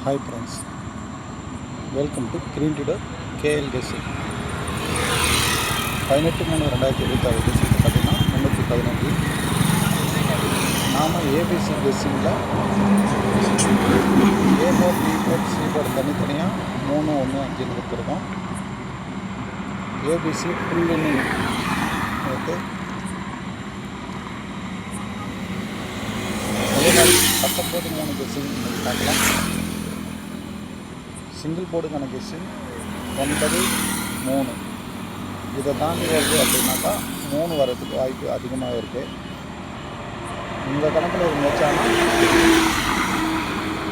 Hi friends, welcome to Green Leader KL Guessing. 18/3/2026 guessing பார்த்தீங்கன்னா 315. நாம் ABC கெஸ்ஸிங்கில் A board B board C board தனித்தனியாக 3 1 5 கொடுத்துருக்கோம். ABC full inning okay. அதே மாதிரி 19/3 கெஸ்ஸிங் பார்க்கலாம். சிங்கிள் போர்டுக்கான கெஸ்ஸிங் 9 3. இதை தாண்டி வருது அப்படின்னாக்கா 3 வரதுக்கு வாய்ப்பு அதிகமாக இருக்குது. உங்கள் கணக்கில் ஒரு மேட்சானா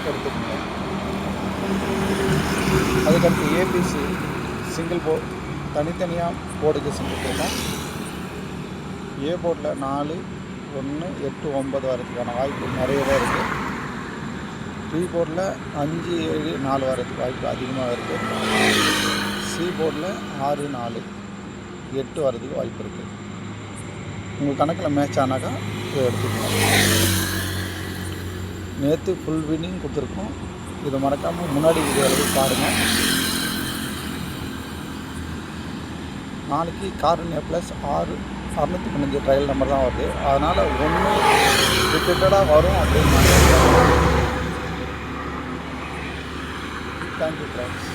எடுத்துக்கோங்க. அதுக்கடுத்து ஏபிசி சிங்கிள் போர்டு தனித்தனியாக போர்டு கெஸ்ஸிங் கொடுத்துருக்கோம். ஏ போர்டில் 4 1 8 9 வரதுக்கான வாய்ப்பு நிறையவே இருக்குது. பி போர்டில் 5 7 4 வரதுக்கு வாய்ப்பு அதிகமாக இருக்குது. சி போர்டில் 6 4 8 வரதுக்கு வாய்ப்பு இருக்குது. உங்கள் கணக்கில் மேட்ச் ஆனாக்கா இதை எடுத்துக்கணும். நேற்று ஃபுல் வின்னிங் கொடுத்துருக்கோம். இதை மறக்காமல் முன்னாடி வீடியோவில் பாருங்கள். நாளைக்கு கார்னியா ப்ளஸ் 615 ட்ரையல் நம்பர் தான் வருது. அதனால் ஒன்று ரிப்பீட்டடாக வரும் அப்படின்னு. Thank you friends.